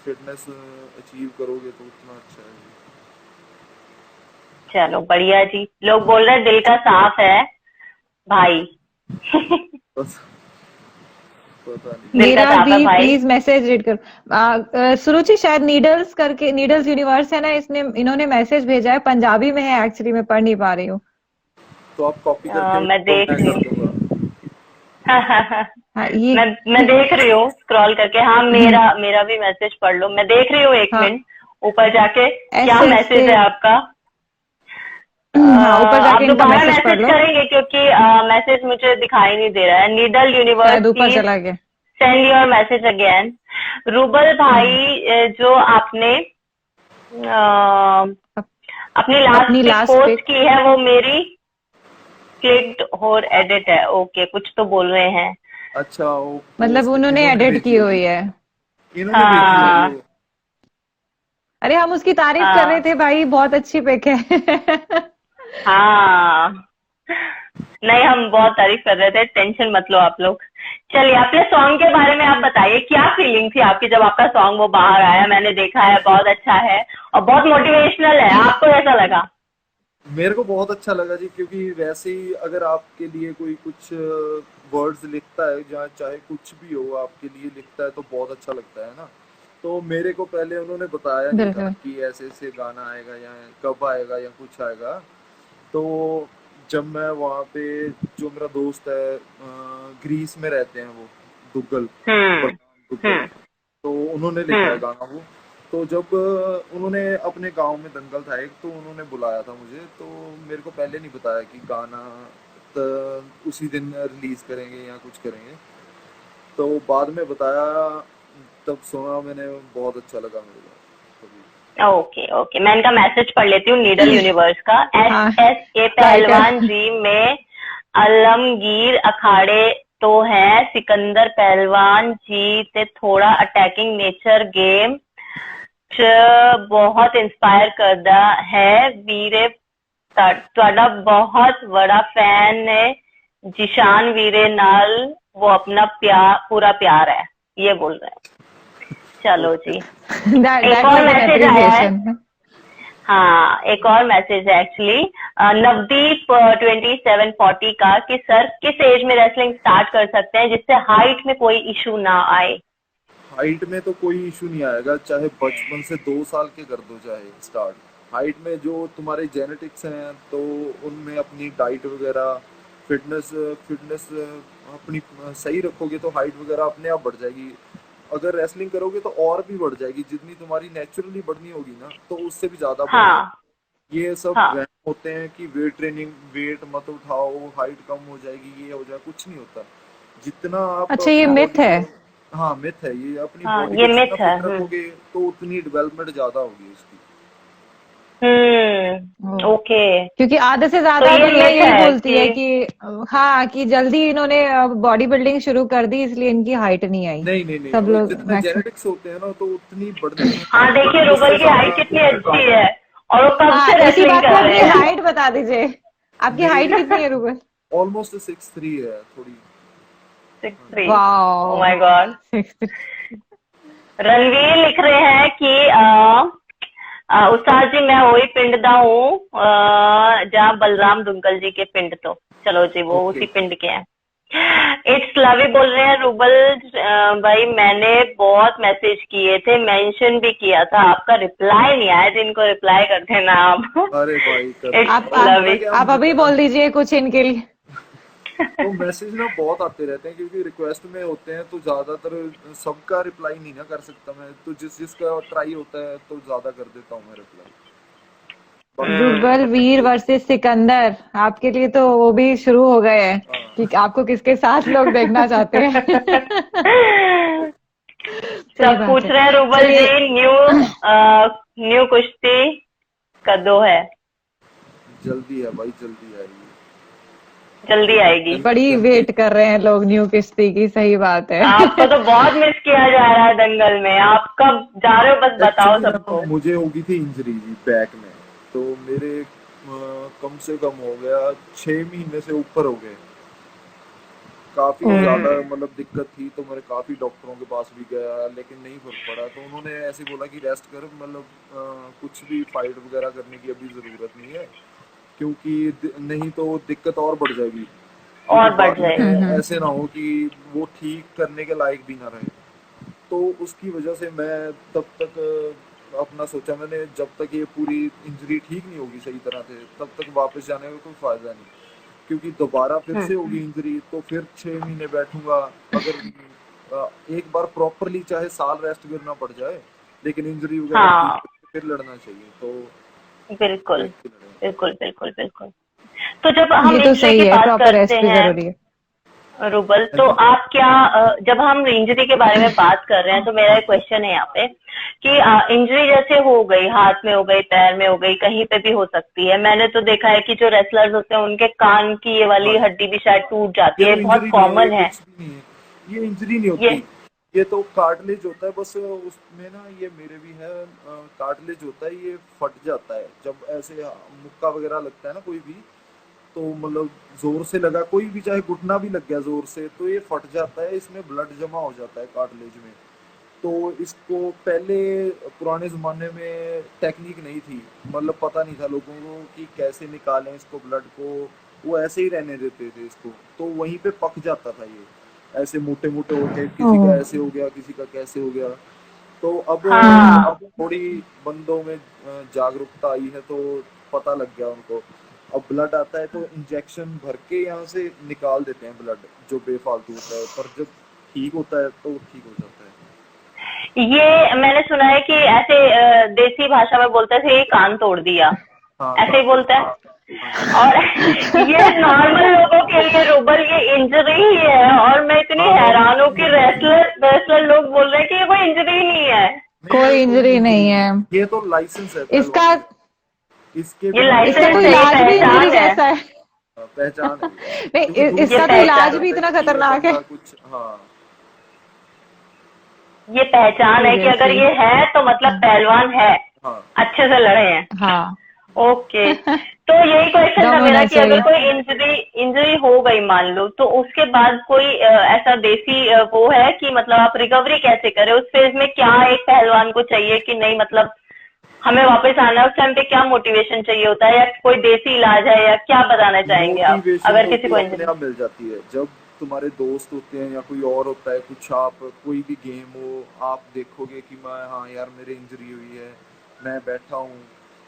फिटनेस अचीव करोगे तो उतना अच्छा है। चलो बढ़िया जी, लोग बोल रहे हैं दिल का साफ है भाई। बस पता नहीं। दिल का मेरा ताप है भी भाई। प्लीज मैसेज रीड कर। सुरुचि शायद नीडल्स करके, नीडल्स यूनिवर्स है ना, इसने इन्होंने मैसेज भेजा है, पंजाबी में है एक्चुअली, मैं पढ़ नहीं पा रही हूँ। तो आप कॉपी करके मैं तो देख मैं रही कर हूँ। दूंगा। हाँ ये मैं देख रही हूँ स्क्रॉल करके। हाँ, मेरा मेरा भी मैसेज पढ़ लो, मैं देख रही हूँ, एक हाँ मिनट ऊपर जाके। क्या ऐसे मैसेज ऐसे है आपका? हाँ ऊपर आप जाके इनका दोबारा मैसेज पढ़ मैसेज लो, करेंगे क्योंकि मैसेज मुझे दिखाई नहीं दे रहा है। नीडल यूनिवर्स शायद ऊपर प्लीज चला गया। Send your message again. Rouble भाई, जो आपने अप, अपनी लास्ट अपनी पिक लास्ट पोस्ट पिक, की है, वो मेरी क्लिक्ड और एडिट है। ओके, कुछ तो बोल रहे हैं। अच्छा, वो मतलब पोस्ट उन्होंने इन्होंने एडिट की भेजी हुई होगी। है। इन्होंने भेजी होगी हाँ वो। अरे हम उसकी तारीफ कर रहे हाँ थे भाई, बहुत अच्छी पिक है। हाँ, नहीं, हम बहुत तारीफ कर रहे थे, टेंशन मत लो आप लोग। चलिए, अपने सॉन्ग के बारे में आप बताइए, क्या फीलिंग थी आपकी जब आपका सॉन्ग वो बाहर आया? मैंने देखा है, बहुत अच्छा है और बहुत मोटिवेशनल है। आपको कैसा लगा? मेरे को बहुत अच्छा लगा जी, क्योंकि वैसे ही अगर आपके लिए कोई कुछ वर्ड्स लिखता है, जहाँ चाहे कुछ भी हो आपके लिए लिखता है, तो बहुत अच्छा लगता है ना। तो मेरे को पहले उन्होंने बताया नहीं था बिल्कुल। कि ऐसे ऐसे गाना आएगा या कब आएगा या कुछ आएगा। तो जब मैं वहाँ पे, जो मेरा दोस्त है ग्रीस में रहते हैं वो, दुग्गल, हम्म। बलराम दुग्गल, हम्म। तो उन्होंने लिखा है हम्म। गाना वो। तो जब उन्होंने अपने गांव में दंगल था एक, तो उन्होंने बुलाया था मुझे, तो मेरे को पहले नहीं बताया कि गाना उसी दिन रिलीज करेंगे या कुछ करेंगे। तो बाद में बताया, तब सुना मैंने, बहुत अच्छा लगा मेरे को तभी। ओके ओके, मैं इनका मैसेज पढ़ लेती हूँ, नीडल यूनिवर्स का। एस हाँ एस ए ट्राई पहलवान कर। जी में आलमगीर अखाड़े तो है, सिकंदर पहलवान जी ते थोड़ा अटैकिंग नेचर गेम च बहुत इंस्पायर करदा है वीरे। ਤੁਹਾਡਾ बहुत बड़ा फैन है जिशान वीरे नाल, वो अपना प्यार, पूरा प्यार है, ये बोल रहे हैं। चलो ओके। जी, एक दैट और वाज एन मैसेज आया है। अप्रिसिएशन। हाँ, एक और मैसेज है एक्चुअली नवदीप 2740 का, कि सर किस एज में रेसलिंग स्टार्ट कर सकते हैं जिससे हाइट में कोई इशू ना आए? हाइट में तो कोई इशू नहीं आएगा, चाहे बचपन से 2 साल के कर दो चाहे स्टार्ट। हाइट में जो तुम्हारे जेनेटिक्स हैं, तो उनमें अपनी डाइट वगैरह, फिटनेस फिटनेस अपनी सही रखोगे तो हाइट वगैरह अपने आप बढ़ जाएगी। अगर रेसलिंग करोगे तो और भी बढ़ जाएगी, जितनी तुम्हारी नेचुरली बढ़नी होगी ना, तो उससे भी ज्यादा बढ़ेगी। हाँ ये सब हाँ वहम होते हैं कि वेट ट्रेनिंग, वेट मत उठाओ, हाइट कम हो जाएगी, ये हो जाए, कुछ नहीं होता। जितना आप अच्छा ये अपनी मिथ बॉडी है। को, हाँ मिथ है ये, अपनी हाँ, बॉडी ये को जितना मिथ है। फिट रखोगे तो उतनी डेवलपमेंट ज्यादा होगी उसकी। ओके। क्योंकि आधे से तो ज्यादा ये दुनिया मिथ यही है बोलती कि है कि हाँ कि जल्दी इन्होंने बॉडी बिल्डिंग शुरू कर दी इसलिए इनकी हाइट नहीं आई। नहीं नहीं नहीं, सब वो लोग जितने मैक्सिमम। जेनेटिक्स होते हैं ना, तो उतनी बढ़नी है, हाँ, देखिए लेकिन रूबल उससे की हाइट ज्यादा। कितनी अच्छी है और वो कब हाँ से इसी रेसलिंग बात पे कर अपनी रहे हैं। हाइट बता दीजिए, आपकी हाइट मेरी कितनी है रूबल? ऑलमोस्ट 6'3" है थोड़ी। 6'3"। Oh wow. My God. 6'3". Ranveer लिख रहे हैं कि उस्ताद जी, मैं वही पिंड दा हूँ जहाँ बलराम दुग्गल जी के पिंड तो। चलो जी, वो ओके। उसी पिंड के हैं। इट्स लवी बोल रहे हैं, रूबल भाई मैंने बहुत मैसेज किए थे, मेंशन भी किया था, आपका रिप्लाई नहीं आया, तो इनको रिप्लाई कर देना आप। अरे भाई कर इट्स दूंगा, वो पता लवी। क्या आप मुझे अभी पता। बोल दीजिए कुछ इनके लिए। तो मैसेज ना बहुत आते रहते हैं, क्योंकि रिक्वेस्ट में होते हैं, तो ज्यादातर सबका रिप्लाई नहीं ना कर सकता मैं, तो जिस जिसका ट्राई होता है तो ज्यादा कर देता हूँ मैं रिप्लाई। रूबल बाकी वीर वर्सेस सिकंदर, आपके लिए तो वो भी शुरू हो गए हैं कि हाँ। आपको किसके साथ लोग देखना चाहते हैं। सही सब बात पूछ है। रहे हैं रूबल चलिए जी, न्यू कुश्ती कदो है? जल्दी है भाई, जल्दी आएगी। जल्दी आएगी। बड़ी जल्दी। वेट कर रहे हैं लोग न्यू किश्ती की, सही बात आपको है। तो बहुत मिस किया जा रहा है दंगल में, आप कब जा रहे हो बस बताओ एक्चुअली ना सबको। मुझे हो गई थी इंजरी जी बैक में, तो मेरे कम से कम हो गया 6 महीने से ऊपर हो गए। काफी ज्यादा हम्म। मतलब दिक्कत थी, तो मेरे काफी डॉक्टरों के पास भी गया, लेकिन नहीं फर्क पड़ा। तो उन्होंने ऐसे बोला कि रेस्ट कर, मतलब कुछ भी फाइट वगैरह करने की अभी जरूरत नहीं है, क्योंकि नहीं तो दिक्कत और बढ़ जाएगी। और क्योंकि बढ़ बाद जाएगी। में ऐसे ना हो कि वो ठीक करने के लायक भी ना रहे। तो उसकी वजह से मैं तब तक अपना सोचा मैंने, जब तक ये पूरी इंजरी ठीक नहीं होगी सही तरह से तब तक वापस जाने का कोई फायदा नहीं, क्योंकि दोबारा फिर से हम्म। होगी इंजरी तो फिर 6 महीने बैठूंगा। अगर एक बार प्रॉपरली चाहे साल रेस्ट करना पड़ जाए, लेकिन इंजरी वगैरह ठीक हाँ, करके फिर लड़ना चाहिए। तो बिल्कुल ऐसे लड़े। बिल्कुल बिल्कुल बिल्कुल। तो जब ये हम तो इंजरी सही की है, बात प्रॉपर करते रेस्ट भी हैं जरूरी है। रूबल, हाँ तो जी। आप क्या जब हम इंजरी के बारे में बात कर रहे हैं तो मेरा एक क्वेश्चन है यहाँ पे कि इंजरी जैसे हो गई, हाथ में हो गई, पैर में हो गई, कहीं पे भी हो सकती है। मैंने तो देखा है कि जो रेसलर्स होते हैं उनके कान की ये हाँ वाली जी। हड्डी भी शायद टूट जाती ये है, तो बहुत इंजरी नहीं है, ये कॉमन है कुछ भी नहीं है, ये इंजरी नहीं ये। होती। ये तो कार्टिलेज होता है बस, उसमें ना ये मेरे भी है, कार्टिलेज होता है, ये फट जाता है जब ऐसे मुक्का वगैरह लगता है ना कोई भी, तो मतलब जोर से लगा कोई भी, चाहे घुटना भी लग गया जोर से तो ये फट जाता है, इसमें ब्लड जमा हो जाता है कार्टिलेज में। तो इसको पहले पुराने जमाने में टेक्निक नहीं थी, मतलब पता नहीं था लोगों को कि कैसे निकालें इसको ब्लड को, वो ऐसे ही रहने देते थे इसको, तो वहीं पे पक जाता था ये, ऐसे मोटे मोटे होके किसी का ओह, ऐसे हो गया किसी का कैसे हो गया। तो हाँ, अब थोड़ी बंदों में जागरूकता आई है, तो पता लग गया उनको। अब ब्लड आता है तो इंजेक्शन भर के यहाँ से निकाल देते हैं ब्लड, जो बेफालतू होता है, पर जब ठीक होता है तो ठीक हो जाता है। ये मैंने सुना है कि ऐसे देसी भाषा में बोलते थे ये कान तोड़ दिया, हाँ ऐसे ही कान तोड़ बोलते दिया। हैं। हाँ जी। और ये नॉर्मल लोगों के लिए रूबल ये इंजरी ही है, और मैं इतनी हाँ नॉर्मल हैरान हूँ चीज कि है ये। रेसलर लोग बोल रहे हैं कि ये कोई इंजरी ही नहीं है। नहीं ये कोई कोई इंजरी इंजरी नहीं नहीं है है, ये तो लाइसेंस है इसका। पहलवानी का, इसके ये बिना इसका तो लाइसेंस पहलवानी है, ये इलाज नहीं भी है। इंजरी पहचान है। जैसा है। पहचान है ये, नहीं, क्योंकि ये इसका दूसरी तो जगह इलाज पता भी पहचान, इतना चलता है कि ये खतरनाक है। बंदा कुछ। हाँ ये पहचान है कि अगर सीरियसली। ये है तो मतलब पहलवान है, हाँ अच्छे से लड़े हैं। हाँ। ओके, तो यही क्वेश्चन दम था मेरा होना कि अगर चाहिए। कोई इंजरी इंजरी हो गई मान लो, तो उसके बाद कोई ऐसा देसी वो है कि मतलब आप रिकवरी कैसे करें उस फेज में? क्या एक पहलवान को चाहिए कि नहीं, मतलब हमें वापस आना है, उस टाइम पे क्या मोटिवेशन चाहिए होता है, या कोई देसी इलाज है, या क्या बताना चाहेंगे आप मोटिवेशन अगर तो किसी जी को अपने इंजरी? आप मिल जाती है, जब तुम्हारे दोस्त होते हैं या कोई और होता है कुछ, आप कोई भी गेम हो, आप देखोगे कि मैं, हाँ यार मेरे इंजरी हुई है, मैं बैठा हूँ,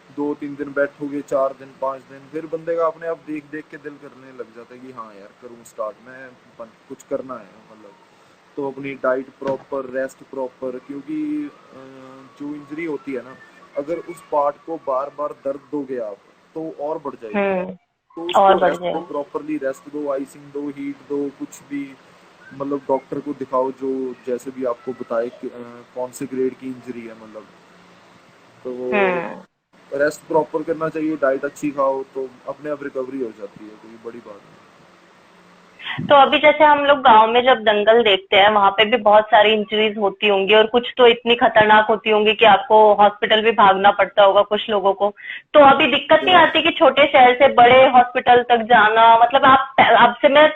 2-3 दिन बैठोगे, 4 दिन 5 दिन, फिर बंदे का अपने आप देख देख के दिल करने लग जाता है कि हाँ यार करूँ स्टार्ट, मैं कुछ करना है मतलब। तो अपनी डाइट प्रॉपर, रेस्ट प्रॉपर, क्योंकि जो इंजरी होती है ना, अगर उस पार्ट को बार बार दर्द दोगे आप तो और बढ़ जाएगी। तो उसको और बढ़ रेस्ट दो, जाएगा। प्रॉपरली रेस्ट दो, आइसिंग दो, हीट दो, कुछ भी, मतलब डॉक्टर को दिखाओ जो जैसे भी आपको बताए कि, कौन से ग्रेड की इंजरी है मतलब। तो हम्म। रेस्ट प्रॉपर करना चाहिए, डाइट अच्छी खाओ तो अपने आप रिकवरी हो जाती है, कोई बड़ी बात नहीं। तो अभी जैसे हम लोग गांव में जब दंगल देखते हैं वहां पे भी बहुत सारी इंजरीज होती होंगी, और कुछ तो इतनी खतरनाक होती होंगी कि आपको हॉस्पिटल भी भागना पड़ता होगा कुछ लोगों को। तो अभी दिक्कत नहीं आती कि छोटे शहर से बड़े हॉस्पिटल तक जाना? मतलब आप, आपसे मैं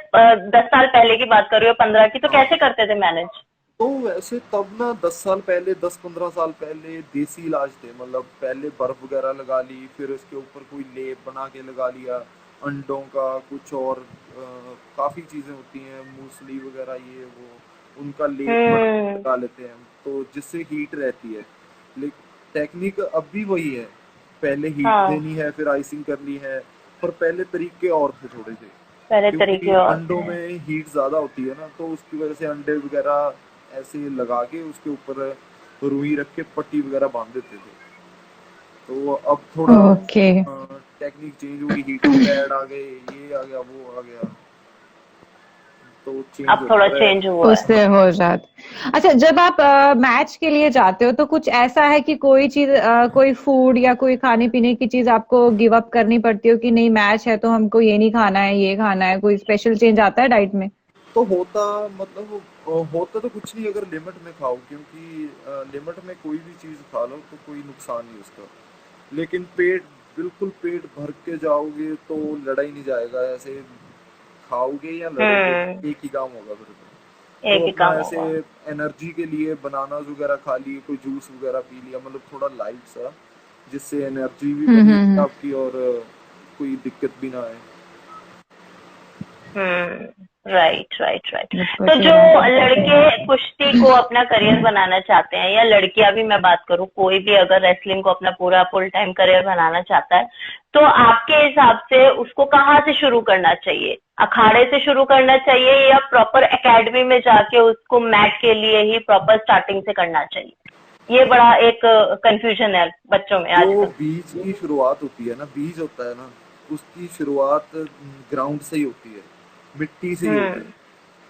10 साल पहले की बात कर रही हूँ, 15 की, तो हाँ कैसे करते थे मैनेज? तो वैसे तब ना 10 साल पहले, 10-15 साल पहले देसी इलाज थे, मतलब पहले बर्फ वगैरह लगा ली, फिर उसके ऊपर कोई लेप बना के लगा लिया, अंडों का कुछ और काफी चीजें होती हैं, मूसली वगैरह ये वो, उनका लेप बना के हम्म। लगा लेते हैं तो जिससे हीट रहती है। लेकिन टेक्निक अब भी वही है, पहले हीट हाँ, देनी है फिर आइसिंग करनी है, पर पहले तरीके और थे थोड़े से, पहले क्योंकि तरीके और अंडों थे। में हीट ज्यादा होती है ना, तो उसकी वजह से अंडे वगैरह ऐसे लगा के उसके ऊपर रुई रख के पट्टी वगैरह बांध देते थे। तो अब थोड़ा ओके। टेक्निक चेंज हुई, हीटिंग पैड आ गए, ये आ गया वो आ गया, तो चेंज अब थोड़ा होता रहा है। चेंज हुआ है। उससे हो जाता। अच्छा, जब आप मैच के लिए जाते हो तो कुछ ऐसा है कि कोई चीज, कोई फूड या कोई खाने पीने की चीज आपको गिव अप करनी पड़ती हो कि नहीं मैच है तो हमको ये नहीं खाना है, ये खाना है? कोई स्पेशल चेंज आता है डाइट में? तो होता, मतलब होता तो कुछ नहीं अगर लिमिट में खाओ, क्योंकि लिमिट में कोई भी चीज खा लो तो कोई नुकसान नहीं उसका, लेकिन पेट, बिल्कुल पेट भर के जाओगे तो लड़ा ही नहीं जाएगा, ऐसे खाओगे या लड़ोगे हम्म। एक ही काम होगा फिर एक तो ही अपना काम ऐसे होगा। एनर्जी के लिए बनानास वगैरह खा लिए, कोई जूस वगैरह पी लिया, मतलब थोड़ा लाइट सा, जिससे एनर्जी भी बनी रहे हम्म। आपकी और कोई दिक्कत भी ना आए। Right right right. बिल्कुल तो सही जो बात है। लड़के कुश्ती को अपना करियर बनाना चाहते हैं, या लड़कियां भी, मैं बात करूं, कोई भी अगर रेसलिंग को अपना पूरा फुल टाइम करियर बनाना चाहता है, तो आपके हिसाब से उसको कहाँ से शुरू करना चाहिए? अखाड़े से शुरू करना चाहिए या प्रॉपर एकेडमी में जाके उसको मैट के लिए ही प्रॉपर स्टार्टिंग से करना चाहिए? ये बड़ा एक कंफ्यूजन है बच्चों में जो आजकल। बीज की शुरुआत होती है ना, बीज होता है ना, उसकी शुरुआत ग्राउंड से ही होती है, मिट्टी से ही होती हम्म है।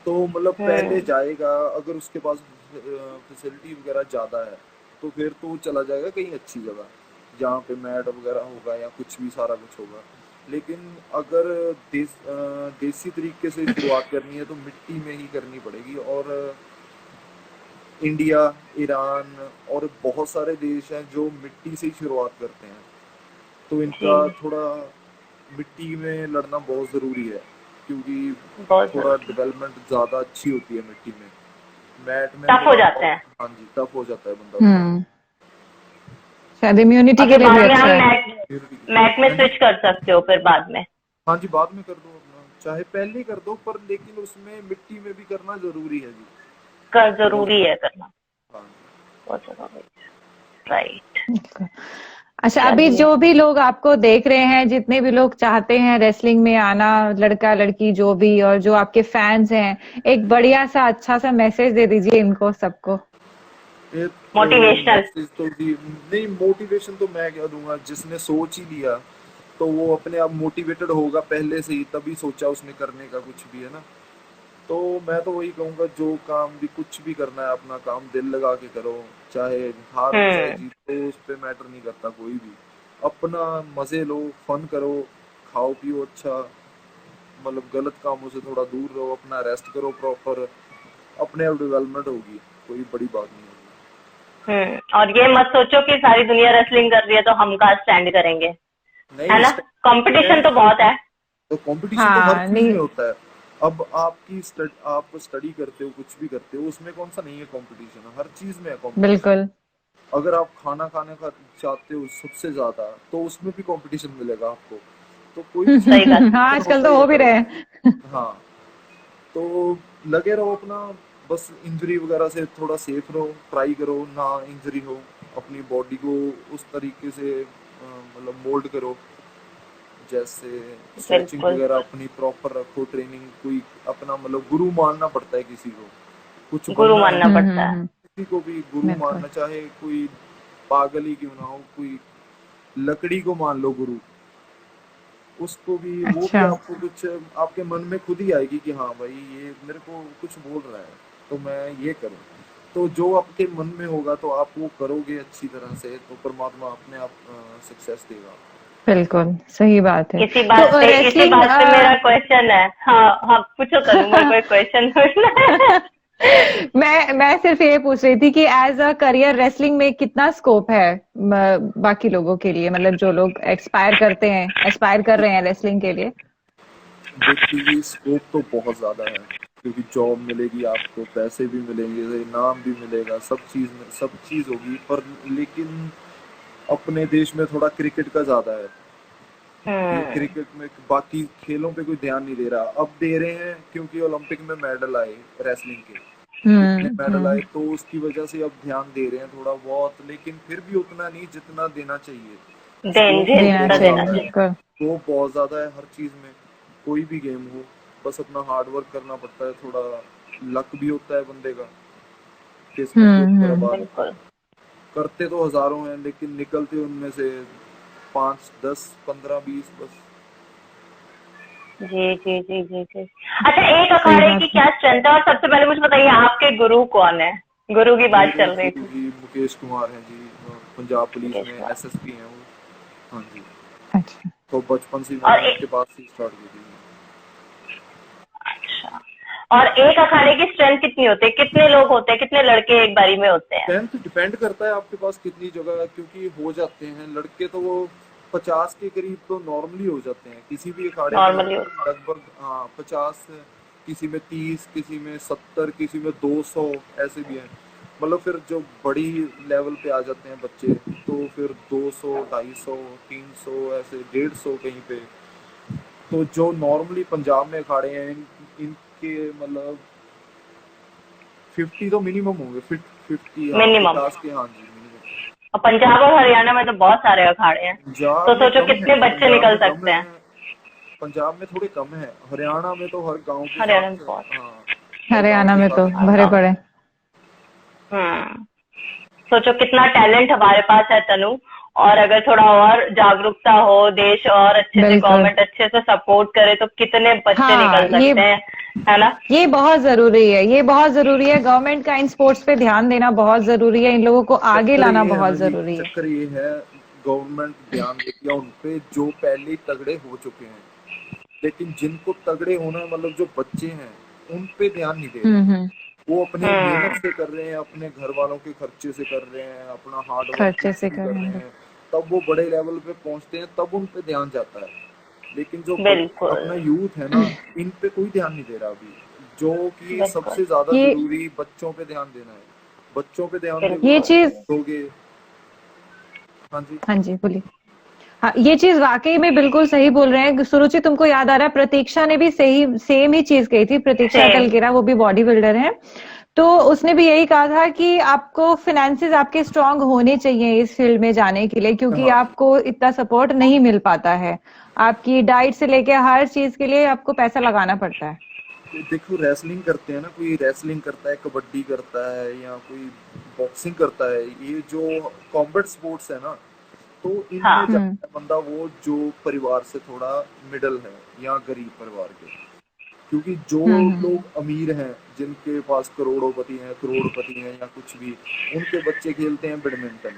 तो मतलब पहले हम्म जाएगा, अगर उसके पास फैसिलिटी वगैरह ज़्यादा है तो फिर तो वो चला जाएगा कहीं अच्छी जगह जहाँ पे मैट वगैरह होगा या कुछ भी सारा कुछ होगा। लेकिन अगर देसी तरीके से शुरुआत करनी है तो मिट्टी में ही करनी पड़ेगी। और इंडिया, ईरान और बहुत सारे देश हैं जो मिट्टी से ही शुरुआत करते हैं, तो इनका जी, थोड़ा मिट्टी में लड़ना बहुत ज़रूरी है, क्योंकि बहुत थोड़ा जरूरी। डेवलपमेंट ज़्यादा अच्छी होती है मिट्टी में। मैट में टफ हो थोड़ा जाते हैं। हाँ जी, टफ हो जाता है बंदा थोड़ा। हम्म, शायद इम्यूनिटी और के फिर लिए भी बाद में अच्छा हम है। मैट Immunity के मैट में लिए। हाँ जी, स्विच कर सकते हो फिर बाद में। हाँ जी, बाद में कर दो अपना, चाहे पहले ही कर दो, पर लेकिन उसमें मिट्टी में भी करना ज़रूरी है जी, कर बहुत जरूरी है करना, हाँ जी। बहुत जरूरी है। राइट। अच्छा, अभी चलिए। जो भी लोग आपको देख रहे हैं, जितने भी लोग चाहते हैं रेसलिंग में आना, लड़का लड़की जो भी, और जो आपके फैंस हैं, एक बढ़िया सा अच्छा सा मैसेज दे दीजिए इनको सबको। फिर मोटिवेशनल। मैसेज तो जी नहीं, मोटिवेशन तो मैं क्या दूंगा, जिसने सोच ही लिया तो वो अपने आप मोटिवेटेड होगा पहले से ही, तभी सोचा उसने करने का कुछ भी, है ना। तो मैं तो वही कहूँगा, जो काम भी कुछ भी करना है अपना काम दिल लगा के करो, चाहे हार हो चाहे हम्म जीत हो, उस पर मैटर नहीं करता कोई भी। अपना मजे लो, फन करो, खाओ पियो अच्छा, मतलब गलत कामों से थोड़ा दूर रहो, अपना रेस्ट करो प्रॉपर, अपने आप डेवलपमेंट होगी, कोई बड़ी बात नहीं होगी। और ये मत सोचो कि सारी दुनिया रेसलिंग कर रही है तो हम कहाँ स्टैंड करेंगे, है नहीं ना? स्टैंड तो है कंपटीशन तो ही, बहुत है। तो कंपटीशन तो हर हाँ चीज में नहीं, होता है। अब आप स्टडी करते हो, कुछ भी करते हो, उसमें कौन सा नहीं है कंपटीशन, हर चीज में है कंपटीशन। बिल्कुल अगर आप खाना खाने का चाहते हो सबसे ज्यादा, तो उसमें भी कंपटीशन मिलेगा आपको। तो कोई भी चीज सही में बात। हाँ कंपटीशन आजकल होता तो ही हो है भी हर रहे उसमें। हैं। हाँ, तो लगे रहो अपना, बस इंजरी वगैरह से थोड़ा सेफ रहो, ट्राई करो ना इंजरी हो, अपनी बॉडी को उस तरीके से मतलब मोल्ड करो, जैसे स्ट्रेचिंग बिल्कुल। वगैरह अपनी प्रॉपर रखो, ट्रेनिंग कोई अपना मतलब गुरु मानना पड़ता है किसी को, कुछ गुरु बनना है मानना पड़ता है। हम्म, किसी को भी गुरु बिल्कुल। मानना, चाहे कोई पागल ही क्यों ना हो, कोई लकड़ी को मान लो गुरु, उसको भी, वो भी अच्छा, आपको कुछ आपके मन में खुद ही आएगी कि हाँ भाई ये मेरे को कुछ बोल रहा है तो मैं ये करूँ। तो जो आपके मन में होगा तो आप वो करोगे अच्छी तरह से, तो परमात्मा अपने आप सक्सेस देगा। बिल्कुल सही बात है। इसी तो बात पे इसी रेसलिंग बात पे मेरा क्वेश्चन है। हाँ हाँ, पूछो तनु, मेरे को एक क्वेश्चन पूछना है। मैं सिर्फ ये पूछ रही थी कि एज अ करियर रेसलिंग में कितना स्कोप है बाकी लोगों के लिए, मतलब जो लोग एस्पायर कर रहे हैं रेसलिंग के लिए। देखिए स्कोप तो बहुत ज़्यादा है, क्योंकि जॉब मिलेगी आपको, पैसे भी मिलेंगे, इनाम भी मिलेगा, सब चीज़ होगी, पर लेकिन अपने देश में थोड़ा क्रिकेट का ज़्यादा है। ये हम्म क्रिकेट में बाकी खेलों पे कोई ध्यान नहीं दे रहा, अब दे रहे हैं क्योंकि ओलंपिक में मेडल आए रेसलिंग के, इतने मेडल आए, तो उसकी वजह से अब ध्यान दे रहे हैं थोड़ा बहुत, लेकिन फिर भी उतना नहीं जितना देना चाहिए। स्कोप तो देना जितना बहुत देना चाहिए, ज़्यादा है, चाहिए। बिल्कुल। स्कोप बहुत ज़्यादा है हर चीज़ में, कोई भी गेम हो, बस अपना हार्ड वर्क करना पड़ता है, थोड़ा लक भी होता है बंदे का, किस्मत भी ऊपर है बाद में। बिल्कुल। करते तो हजारों हैं, लेकिन निकलते उनमें से 5 10 15 20 बस। जी जी जी जी जी। अच्छा, एक सही अखाड़े की बात है। क्या स्ट्रेंथ है? और सबसे पहले मुझे बताइए, आपके गुरु कौन है? गुरु की बात मेरे चल रही गुरु थी। जी मुकेश कुमार हैं जी, पंजाब पुलिस मुकेश में कुमार। एसएसपी हैं वो। हाँ जी, अच्छा, तो बचपन से और मैंने उनके पास से स्टार्ट की थी। अच्छा, और एक अखाड़े की स्ट्रेंथ कितनी होती है? कितने लोग होते हैं, कितने लड़के एक बारी में होते हैं? स्ट्रेंथ डिपेंड करता है आपके पास कितनी जगह है, क्योंकि हो जाते हैं लड़के तो वो 50 के करीब तो नॉर्मली हो जाते हैं किसी भी अखाड़े में, नॉर्मली होते लगभग हाँ 50, किसी में 30, किसी में 70, किसी में 200, ऐसे भी हैं। मतलब फिर जो बड़ी लेवल पे आ जाते हैं बच्चे, तो फिर 200 250 300 ऐसे 150 कहीं पे, तो जो नॉर्मली पंजाब में अखाड़े हैं इनके मतलब 50 तो मिनिमम होंगे, 50 हाँ मिनिमम। 50 के, हाँ जी मिनिमम। और पंजाब और हरियाणा में तो बहुत सारे अखाड़े हैं, पंजाब तो में सोचो कम है, कितने बच्चे पंजाब निकल में कम सकते है, हैं। पंजाब में थोड़े कम है, हरियाणा में तो हर गांव के हरियाणा में साथ, बहुत। हाँ हर गांव हरियाणा के में तो साथ एक भरे हाँ। अखाड़ा। पड़े। सोचो कितना टैलेंट हमारे पास है तनु, और अगर थोड़ा और जागरूकता हो, देश और अच्छे से, बिल्कुल। गवर्नमेंट अच्छे से सपोर्ट करे तो कितने बच्चे निकल हाँ, सकते हैं, है ना? ये बहुत जरूरी है, ये बहुत जरूरी है। गवर्नमेंट का इन स्पोर्ट्स पे ध्यान देना बहुत जरूरी है, इन लोगों को आगे चक्कर लाना ये है बहुत ना जी, जरूरी है। चक्कर ये है, गवर्नमेंट ध्यान देती है उन पे जो पहले ही तगड़े हो चुके हैं, लेकिन जिनको तगड़े होना है, मतलब जो बच्चे हैं उन पे ध्यान नहीं दे रहे। हम्म। वो अपने मेहनत हम्म। से कर रहे हैं, अपने घर वालों के खर्चे से कर रहे हैं, अपना हार्ड वर्क खर्चे कुछ से भी कर कर रहे रहे हैं। हैं, तब वो बड़े लेवल पे पहुंचते हैं, तब उन पे ध्यान जाता है। लेकिन जो बिल्कुल। अपना यूथ है ना, इन पे कोई ध्यान नहीं दे रहा अभी, जो कि बिल्कुल। सबसे ज्यादा ये जरूरी बच्चों पे ध्यान देना है। बच्चों पे ध्यान ये बिल्कुल। चीज, दोगे, हाँ जी हाँ जी बोलिए। हाँ, ये चीज वाकई में बिल्कुल सही बोल रहे हैं सुरुचि। तुमको याद आ रहा है, प्रतीक्षा ने भी सही सेम ही चीज कही थी। प्रतीक्षा सेम। तलकेरा, वो भी बॉडी बिल्डर है, तो उसने भी यही कहा था कि आपको फिनेंसेस आपके स्ट्रांग होने चाहिए इस फील्ड में जाने के लिए, क्योंकि हाँ जी। आपको इतना सपोर्ट नहीं मिल पाता है। आपकी डाइट से लेके हर चीज के लिए आपको पैसा लगाना पड़ता है। देखो रेसलिंग करते हैं ना, कोई रेसलिंग करता है, कबड्डी करता है, या कोई बॉक्सिंग करता है, ये जो कॉम्बैट स्पोर्ट्स है ना, तो इनमें हाँ। हम्म। जाता है बंदा वो जो परिवार से थोड़ा मिडल है या गरीब परिवार के। क्योंकि जो हम्म। लोग अमीर हैं, जिनके पास करोड़पति हैं या कुछ भी, उनके बच्चे खेलते हैं बैडमिंटन,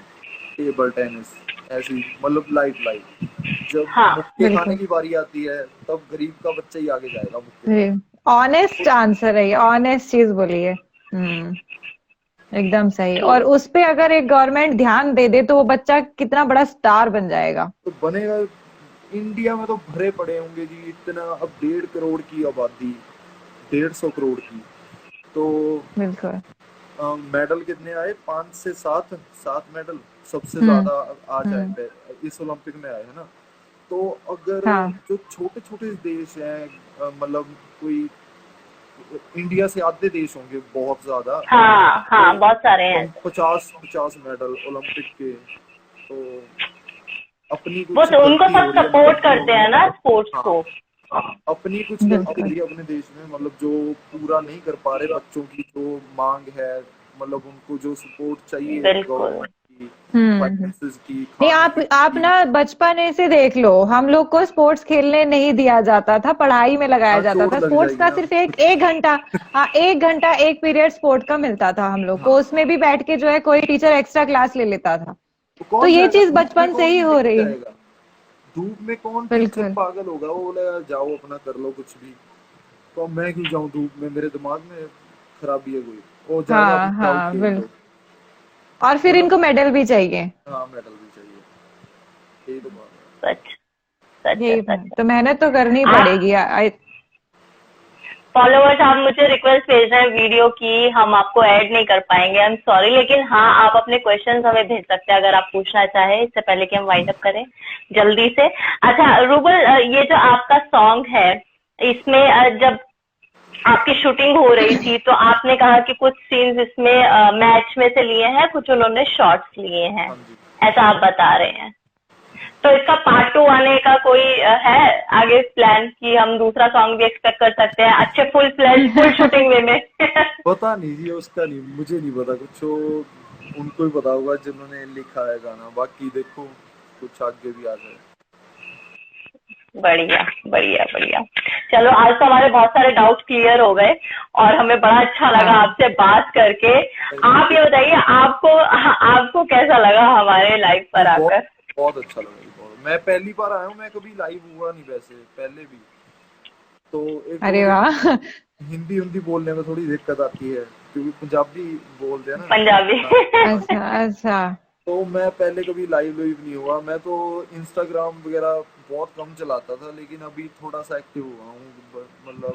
टेबल टेनिस, ऐसी मतलब लाइट लाइट। जब हाँ। मुक्के खाने बिल्कुल। की बारी आती है, तब गरीब का बच्चा ही आगे जाएगा मुक्के खाने। ऑनेस्ट आंसर है ये, ऑनेस्ट चीज बोली है। एकदम सही। ट्रू। और उस पे अगर एक गवर्नमेंट ध्यान दे दे तो वो बच्चा कितना बड़ा स्टार बन जाएगा। तो बनेगा। इंडिया में तो भरे पड़े होंगे जी, इतना अब 1.5 करोड़ की आबादी, 150 करोड़ की, तो बिल्कुल। मेडल कितने आए? 5 से 7, 7 मेडल सबसे हम्म। ज्यादा आ हम्म। जाए इस ओलंपिक में आए, है ना? तो अगर हाँ। जो छोटे छोटे देश हैं, मतलब कोई इंडिया से आधे देश होंगे बहुत ज्यादा, हाँ तो हाँ, बहुत सारे हैं। 50 मेडल ओलंपिक के, तो अपनी वो कुछ तो उनको गलती हो सब रही है, सपोर्ट मतलब करते हैं ना स्पोर्ट्स हाँ को। अपनी कुछ गलती हो बिल्कुल। रही है अपने देश में, मतलब जो पूरा नहीं कर पा रहे बच्चों की जो मांग है, मतलब उनको जो सपोर्ट चाहिए बिल्कुल। गवर्नमेंट की, हम्म। फाइनेंसेस की, नहीं, खाने आप की। ना बचपन से देख लो, हम लोग को स्पोर्ट्स खेलने नहीं दिया जाता था, पढ़ाई में लगाया हाँ जाता चोट था। लग स्पोर्ट्स जाएगी का ना। सिर्फ एक एक घंटा, हाँ एक घंटा एक पीरियड स्पोर्ट का मिलता था हम लोग को, हाँ उसमें भी बैठ के जो है कोई टीचर एक्स्ट्रा क्लास ले लेता था। तो तो कौन ये जाएगा चीज धूप में? बचपन से कौन ही हो लेके रही है। जाएगा धूप में? कौन टीचर बिल्कुल। पागल होगा, वो बोलेगा जाओ अपना कर लो कुछ भी। तो अब मैं क्यों जाऊं धूप में, मेरे दिमाग में खराबी है कोई? वो जाएगा हाँ अपना जाओ हाँ खेल लो। बिल्कुल। और फिर मतलब इनको मेडल भी चाहिए। हाँ मेडल भी चाहिए, यही तो बात सच। सच है, यही सच है। तो मेहनत तो करनी आप पड़ेगी। फॉलोवर्स, आप मुझे रिक्वेस्ट भेज रहे हैं वीडियो की, हम आपको ऐड नहीं कर पाएंगे, आई एम सॉरी, लेकिन हाँ आप अपने क्वेश्चंस हमें भेज सकते हैं अगर आप पूछना चाहें, इससे पहले कि हम वाइंड अप करें जल्दी से। अच्छा रूबल, ये जो आपका सॉन्ग है, इसमें जब आपकी शूटिंग हो रही थी तो आपने कहा कि कुछ सीन्स इसमें मैच में से लिए हैं, कुछ उन्होंने शॉर्ट्स लिए हैं, हाँ जी। ऐसा आप बता रहे हैं। तो इसका पार्ट 2 आने का कोई है आगे प्लान, कि हम दूसरा सॉन्ग भी एक्सपेक्ट कर सकते हैं अच्छे फुल फ्लैश फुल शूटिंग वे में? पता नहीं जी, उसका नहीं, मुझे नहीं पता कुछ, वो उनको ही पता होगा जिन्होंने लिखा है गाना, बाकी देखो कुछ आगे भी आ जाए। बढ़िया बढ़िया बढ़िया। चलो, आज तो हमारे बहुत सारे डाउट क्लियर हो गए और हमें बड़ा अच्छा लगा हाँ। आपसे बात करके। आप ये बताइए, आपको कैसा लगा हमारे लाइव पर बहुत आकर? बहुत अच्छा लगा जी, बहुत। मैं पहली बार आया हूँ, मैं कभी लाइव हुआ नहीं वैसे पहले भी, तो एक तो अरे मुझे वाह। हिंदी हिंदी बोलने में थोड़ी दिक्कत आती है, क्योंकि पंजाबी बोलते हैं ना। पंजाबी। हाँ, अच्छा अच्छा। तो मैं पहले कभी लाइव नहीं हुआ, मैं तो इंस्टाग्राम वगैरह बहुत कम चलाता था, लेकिन अभी थोड़ा सा एक्टिव हुआ हूँ, मतलब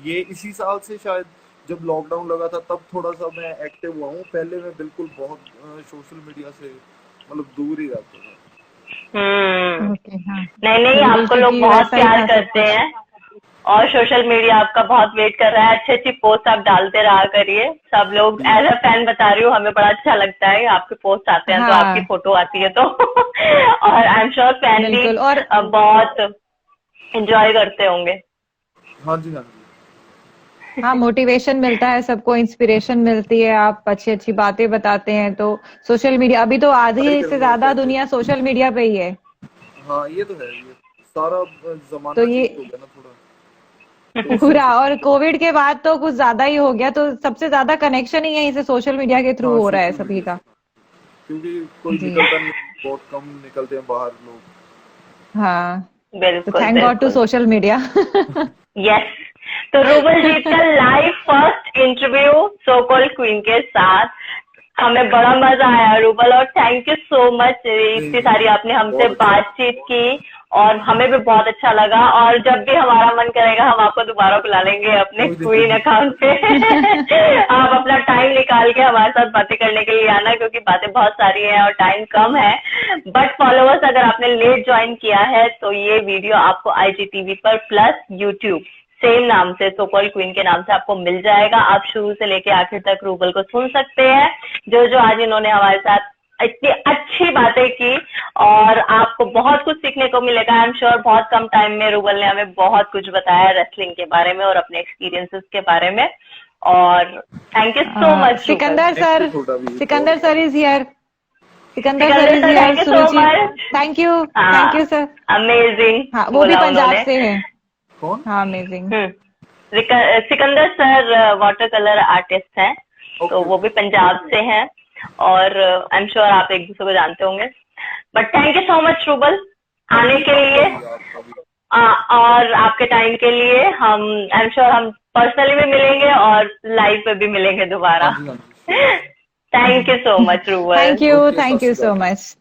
ये इसी साल से शायद, जब लॉकडाउन लगा था तब थोड़ा सा मैं एक्टिव हुआ हूँ। पहले मैं बिल्कुल बहुत सोशल मीडिया से मतलब दूर ही रहता था। ओके हाँ नहीं नहीं, बिल्कुल, आपको लोग क्योंकि बहुत वैसा ही प्यार था सब करते कुछ। हैं और सोशल मीडिया आपका बहुत वेट कर रहा है। अच्छी अच्छी पोस्ट आप डालते रहा करिए। सब लोग एज अ फैन बता रही हूँ, हमें बड़ा अच्छा लगता है आपके पोस्ट आते हैं तो, आपकी हाँ फोटो आती है तो और आई एम श्योर फैन भी बिल्कुल। और बहुत एंजॉय करते होंगे। हाँ जी, हाँ जी। हाँ मोटिवेशन मिलता है सबको, इंस्पिरेशन मिलती है, आप अच्छी अच्छी बातें बताते हैं तो सोशल मीडिया, अभी तो ट्राई आधी से करूंगा ज्यादा फैन दुनिया बनने सोशल मीडिया पे ही है। की। हाँ ये तो है, ये सारा तो जमाना ये चेंज हो गया ना थोड़ा, तो उस पूरा, हिसाब से। और कोविड के बाद तो कुछ ज्यादा ही हो गया, तो सबसे ज्यादा कनेक्शन ही यहीं से सोशल मीडिया के थ्रू हाँ हो रहा है सोशल सभी मीडिया का। से, क्योंकि कोई जी निकलता नहीं, बहुत कम निकलते हैं बाहर लोग। हाँ, तो बिल्कुल थैंक गॉड टू बिल्कुल। Social media. यस, तो रूबल जीत का live first interview so called queen के साथ, हमें बड़ा मजा आया रूबल, और थैंक यू सो मच, नहीं इतनी नहीं, सारी आपने हमसे बहुत अच्छा लगा। बातचीत की और हमें भी बहुत अच्छा लगा। और जब भी हमारा मन करेगा हम आपको दोबारा बुला लेंगे अपने कोई दिक्कत क्वीन नहीं। अकाउंट पे। आप अपना टाइम निकाल के हमारे साथ बातें करने के लिए आना, क्योंकि बातें बहुत सारी हैं और टाइम कम है। बट फॉलोअर्स, अगर आपने लेट ज्वाइन किया है तो ये वीडियो आपको IGTV पर प्लस यूट्यूब सेम नाम से, सो कॉल्ड क्वीन के नाम से आपको मिल जाएगा। आप शुरू से लेके आखिर तक रूबल को सुन सकते हैं, जो जो आज इन्होंने हमारे साथ इतनी अच्छी बातें की, और आपको बहुत कुछ सीखने को मिलेगा। आई एम श्योर बहुत कम टाइम में रूबल ने हमें बहुत कुछ बताया रेसलिंग के बारे में और अपने एक्सपीरियंसेस के बारे में। और thank you so much rouble. Sikandar thank you sir, छोटा भी, बहुत Sikandar sir is here, Sikandar sir Sikandar is sir, here, thank you so Suruchi, much. Thank हाँ, यू सर। अमेजिंग हाँ वो भी बोला पंजाब उन्होंने। से है। कौन? हाँ amazing. Sikandar sir water colour artist हैं, तो ओके वो भी ओके। पंजाब से हैं, और आई एम श्योर आप एक दूसरे को जानते होंगे। But thank you so much rouble हाँ आने जी, के लिए, आपका भी। और आपके टाइम के लिए। हम आई एम श्योर हम पर्सनली भी मिलेंगे और लाइव पे भी मिलेंगे हाँ दोबारा। जी, हाँ जी, sure. Thank you so much Rubal. Thank okay, you सत सो श्री अकाल। मच।